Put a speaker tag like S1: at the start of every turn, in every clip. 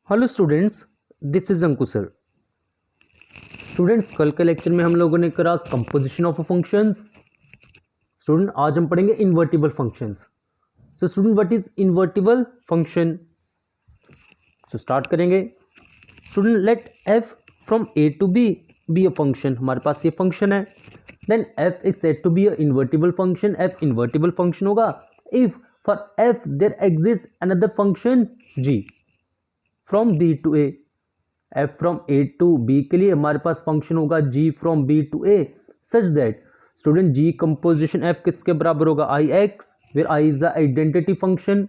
S1: Hello students, this is Ankush sir. Students, कल के lecture में हम लोगों ने करा कंपोजिशन ऑफ फंक्शंस। स्टूडेंट, आज हम पढ़ेंगे invertible functions. So student, what is invertible function? So start करेंगे। Student, let F from A to B a function. हमारे पास ये फंक्शन है। Then F is said to B a invertible function. F invertible function होगा if for F there exist another function G from B to A. F from A to B के लिए हमारे पास function होगा G from B to A such that student G composition F किसके बराबर होगा? I X, where I is the identity function,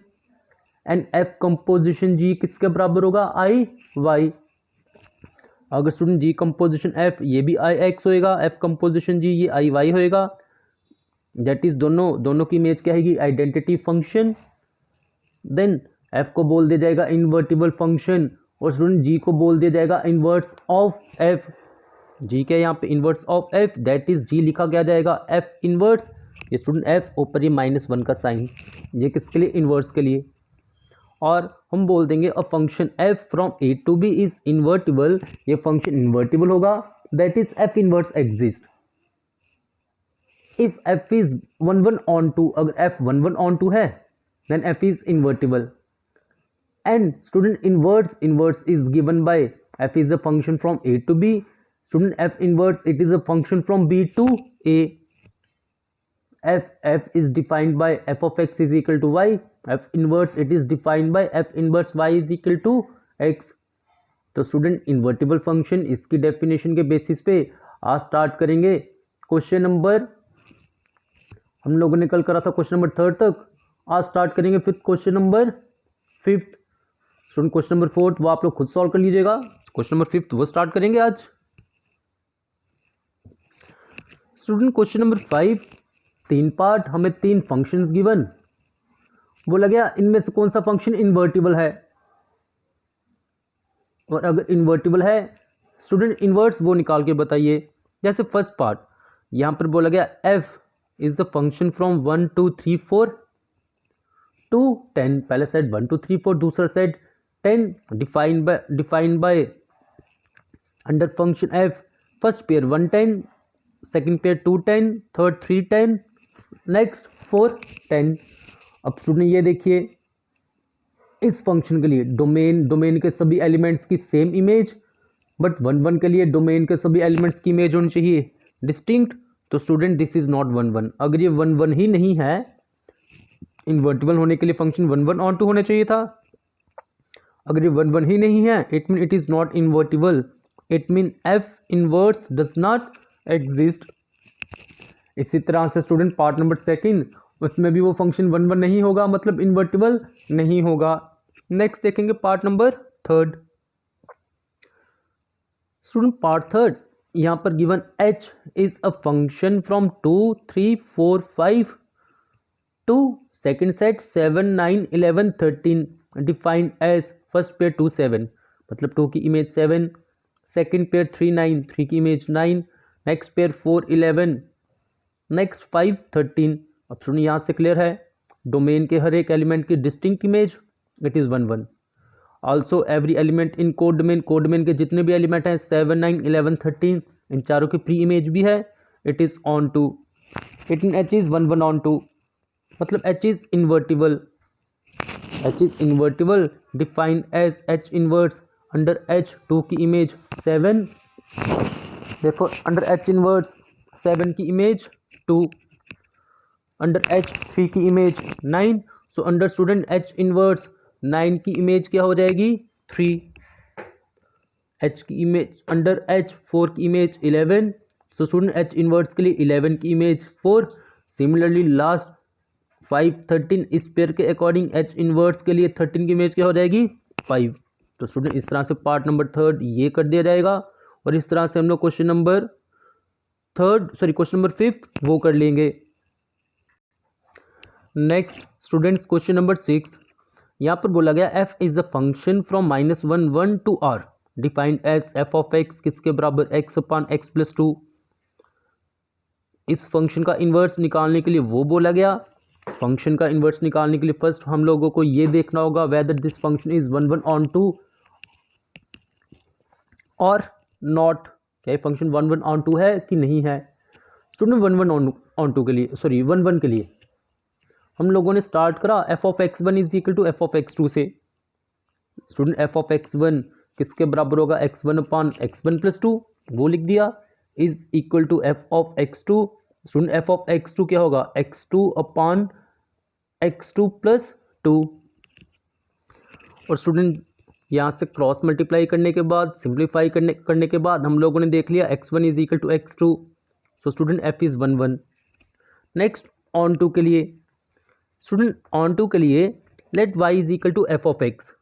S1: and F composition G किसके बराबर होगा? I Y. अगर स्टूडेंट जी कंपोजिशन एफ ये भी आई एक्स होएगा, एफ कंपोजिशन जी ये आई वाई होएगा, दैट इज दोनों की इमेज क्या है? Identity function. देन एफ को बोल दिया जाएगा इन्वर्टिबल फंक्शन और स्टूडेंट जी को बोल दिया जाएगा इनवर्स ऑफ एफ। जी क्या यहाँ पे? Inverse of F, that is G लिखा क्या जाएगा? F inverse. ये स्टूडेंट एफ ऊपर ये -1 का साइन, ये किसके लिए? इनवर्स के लिए। और हम बोल देंगे a function F from A to B is invertible. ये फंक्शन इन्वर्टिबल होगा, that is F inverse exist if F is 1 1 on 2। अगर एफ 1 1 ऑन 2 है then F is invertible. And student inverse is given by f is a function from a to b. Student f inverse, it is a function from b to a. f is defined by f of x is equal to y. f inverse, it is defined by f inverse y is equal to x. तो student invertible function इसकी definition के basis पे आज start करेंगे। Question number हम लोगों ने कल करा था क्वेश्चन नंबर 3 तक, आज स्टार्ट करेंगे फिर question number 5। Student question number 4 वो आप लोग खुद सॉल्व कर लीजिएगा। क्वेश्चन नंबर 5 वो स्टार्ट करेंगे आज। स्टूडेंट क्वेश्चन नंबर 5 3 पार्ट, हमें 3 फंक्शंस गिवन। बोला गया इनमें से कौन सा फंक्शन इन्वर्टिबल है, और अगर इन्वर्टिबल है स्टूडेंट इनवर्स वो निकाल के बताइए। जैसे फर्स्ट पार्ट यहां पर बोला गया F is the function from 1 2 3 4 to 10। पहले सेट 1 2 3 4, दूसरा set 10 defined by under function F. First pair 1 10, second pair 2 10, third 3 10, next 4 10। अब स्टूडेंट ये देखिए इस फंक्शन के लिए डोमेन के सभी एलिमेंट्स की सेम इमेज, बट 1 1 के लिए डोमेन के सभी एलिमेंट्स की इमेज होनी चाहिए डिस्टिंक्ट। तो स्टूडेंट दिस इज नॉट 1 1। अगर ये 1 1 ही नहीं है, इन्वर्टिबल होने के लिए फंक्शन 1 1 ऑन 2 होना चाहिए था। अगर ये 1 1 ही नहीं है, it mean it is not invertible, it mean F inverse does not exist. इसी तरह से स्टूडेंट पार्ट नंबर 2 उसमें भी वो फंक्शन 1 1 नहीं होगा, मतलब इन्वर्टिबल नहीं होगा। नेक्स्ट देखेंगे पार्ट नंबर 3। स्टूडेंट पार्ट 3 यहां पर given h is a function from 2 3 4 5 to second set 7 9 11 13 defined as first pair 2 7, मतलब 2 की इमेज 7, सेकेंड पेयर 3 9, 3 की इमेज 9, नेक्स्ट पेयर 4 11, नेक्स्ट 5 13। अब सुनिए यहाँ से क्लियर है, डोमेन के हर एक एलिमेंट की distinct image it is 1 1। Also every element in code domain के जितने भी एलिमेंट हैं 7 9 11 13 इन चारों की प्री इमेज भी है, it is on 2। It mean H is 1 1 on 2, मतलब h is invertible defined as h inverse under h 2 की image 7, therefore under h inverse 7 की इमेज 2, under h 3 की image 9, so under student h inverse 9 की image क्या हो जाएगी? 3, h की image under h 4 की image 11, so student h inverse के लिए 11 की इमेज 4। सिमिलरली लास्ट 5 13 इस पेयर के अकॉर्डिंग एच इनवर्स के लिए 13 की इमेज क्या हो जाएगी? 5। तो स्टूडेंट इस तरह से पार्ट नंबर 3 ये कर दिया जाएगा, और इस तरह से हम लोग क्वेश्चन नंबर 5 वो कर लेंगे। नेक्स्ट स्टूडेंट्स क्वेश्चन नंबर 6 यहाँ पर बोला गया F is the function from -1 1 to r defined as F of X किसके बराबर? x upon x plus 2। इस फंक्शन का इन्वर्स निकालने के लिए वो बोला गया, फंक्शन का इन्वर्स निकालने के लिए फर्स्ट हम लोगों को ये देखना होगा whether this function is 1 1 on 2 और नॉट, क्या ये फंक्शन 1 1 ऑन 2 है कि नहीं है। स्टूडेंट 1 1 ऑन 2 के लिए, सॉरी 1 1 के लिए हम लोगों ने स्टार्ट करा F of X one is equal to F of X two से। Student F of X one किसके बराबर होगा, X one upon X one plus two, वो लिख दिया, is equal to F of X two. Student F of X two क्या होगा, X two upon X two plus two. और student यहाँ से क्रॉस मल्टीप्लाई करने के बाद, सिंप्लीफाई करने के बाद हम लोगों ने देख लिया X one is equal to X two. So student F is 1 1। Next onto के लिए, स्टूडेंट ऑन टू के लिए let Y is equal to F of X,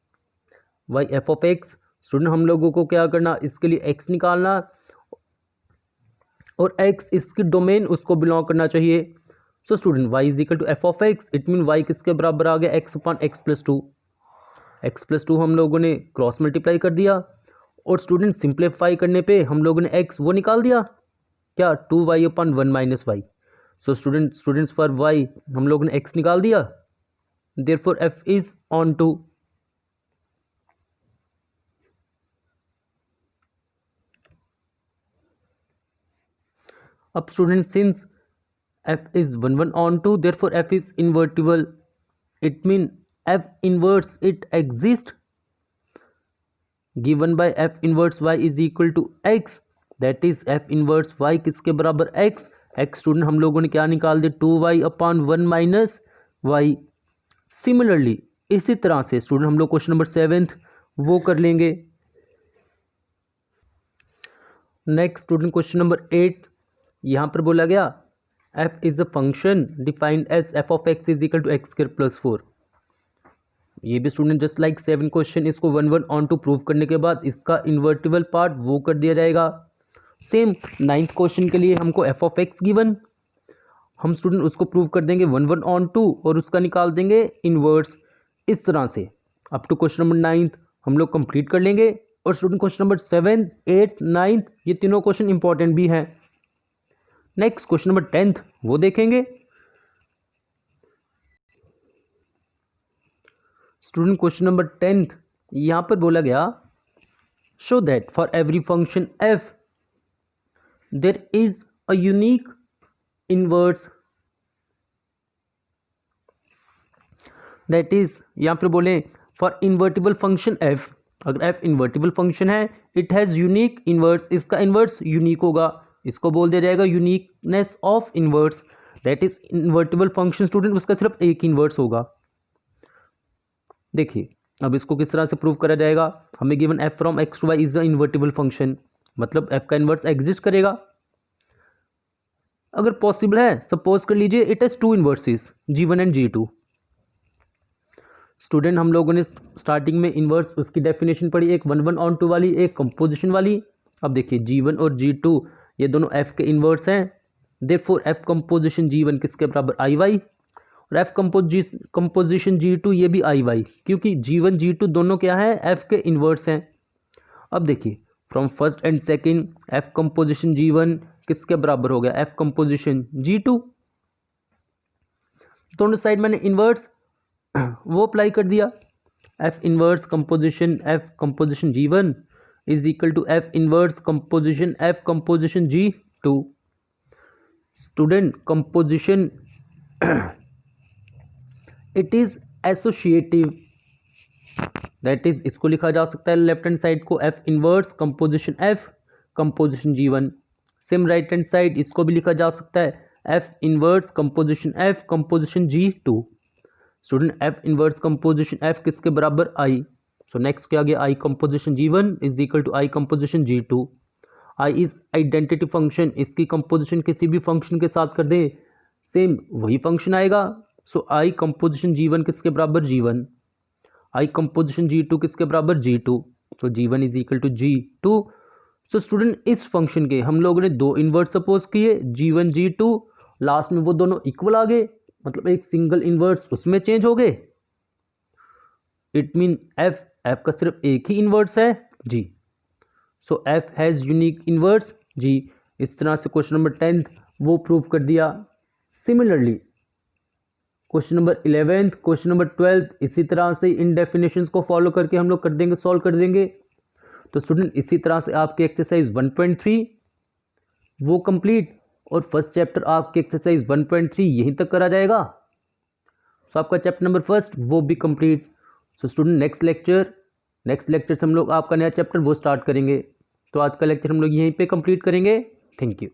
S1: Y F of X. Student हम लोगों को क्या करना, इसके लिए एक्स निकालना और एक्स इसकी डोमेन उसको बिलोंग करना चाहिए। So student Y is equal to F of X, it mean Y किसके बराबर आ गया, X upon X plus two. X plus two हम लोगों ने क्रॉस मल्टीप्लाई कर दिया और स्टूडेंट सिंप्लीफाई करने पे हम लोगों ने एक्स वो निकाल दिया, क्या 2y upon 1 minus Y. So students for y हम लोगों ने x निकाल दिया, therefore f is onto. अब student since f is 1 1 on 2, therefore f is invertible. It mean f inverse it exists given by f inverse y is equal to x, that is f inverse y किसके बराबर x। x student हम लोगों ने क्या निकाल दिया, 2y upon 1 minus Y. Similarly इसी तरह से स्टूडेंट हम लोग क्वेश्चन नंबर 7 वो कर लेंगे। नेक्स्ट स्टूडेंट क्वेश्चन नंबर 8, यहाँ पर बोला गया f is a function defined as f of x is equal to x square plus 4। ये भी स्टूडेंट जस्ट लाइक 7 क्वेश्चन, इसको 1 1 ऑन टू प्रूव करने के बाद इसका इन्वर्टिबल पार्ट वो कर दिया जाएगा। सेम 9th क्वेश्चन के लिए हमको f ऑफ x गिवन, हम स्टूडेंट उसको प्रूव कर देंगे 1 1 ऑन टू और उसका निकाल देंगे इन्वर्स। इस तरह से up to question number 9th हम लोग कंप्लीट कर लेंगे। और स्टूडेंट क्वेश्चन नंबर 7, 8, 9 ये तीनों क्वेश्चन इंपॉर्टेंट भी हैं। नेक्स्ट क्वेश्चन नंबर 10th वो देखेंगे। स्टूडेंट क्वेश्चन नंबर 10th यहां पर बोला गया show that for every function f there is a unique inverse, that is यहां पर बोले फॉर इन्वर्टिबल फंक्शन f, अगर f इन्वर्टिबल फंक्शन है इट हैज यूनिक इनवर्स, इसका इनवर्स यूनिक होगा, इसको बोल दिया जाएगा uniqueness of inverse. That is invertible function student उसका सिर्फ एक इनवर्स होगा। देखिए अब इसको किस तरह से प्रूव करा जाएगा, हमें given f from x to y is a invertible function, मतलब f का इनवर्स एग्जिस्ट करेगा। अगर पॉसिबल है सपोज कर लीजिए it has two inverses g1 and g2। Student हम लोगों ने स्टार्टिंग में इनवर्स उसकी डेफिनेशन पढ़ी, एक 1 1 ऑन 2 वाली, एक कंपोजिशन वाली। अब देखिए g1 और g2 ये दोनों f के इनवर्स हैं, देयरफॉर f कंपोजिशन g1 किसके बराबर i y और f कंपोजिशन g2 ये भी i y, क्योंकि g1 g2 दोनों क्या है f के इनवर्स हैं। अब देखिए from first and second f composition g1 किसके बराबर हो गया, f कंपोजिशन g2। दोनों साइड मैंने इनवर्स वो अप्लाई कर दिया, f inverse composition g1 is equal to f inverse composition f composition g2। Student composition it is associative, that is इसको लिखा जा सकता है लेफ्ट हैंड साइड को f inverse composition f composition g1, same right hand side इसको भी लिखा जा सकता है f inverse composition f composition g2। Student f inverse composition f किसके बराबर i, सो नेक्स्ट क्या गया i composition g1 is equal to i composition g2। i is identity function, इसकी कंपोजिशन किसी भी फंक्शन के साथ कर दे सेम वही फंक्शन आएगा। सो i कंपोजिशन g1 किसके बराबर g1, i कंपोजिशन g2 किसके बराबर g2, so g1 is equal to g2। So student इस फंक्शन के हम लोगों ने दो इनवर्स सपोज किए g1 g2, लास्ट में वो दोनों इक्वल आ गए, मतलब एक सिंगल इनवर्स उसमें चेंज हो गए। इट मीन f का सिर्फ एक ही इनवर्स है g, so f has unique inverse g। इस तरह से क्वेश्चन नंबर 10th वो प्रूव कर दिया। Similarly question number 11th question number 12th इसी तरह से इन डेफिनेशंस को फॉलो करके हम लोग कर देंगे, सॉल्व कर देंगे। तो स्टूडेंट इसी तरह से आपकी एक्सरसाइज 1.3 वो कंप्लीट, और फर्स्ट चैप्टर आपकी एक्सरसाइज 1.3 यहीं तक करा जाएगा। सो आपका चैप्टर नंबर फर्स्ट वो भी complete. So student next lecture से हम लोग आपका नया चैप्टर वो स्टार्ट करेंगे। तो आज का लेक्चर हम लोग यहीं पे कंप्लीट करेंगे। Thank you.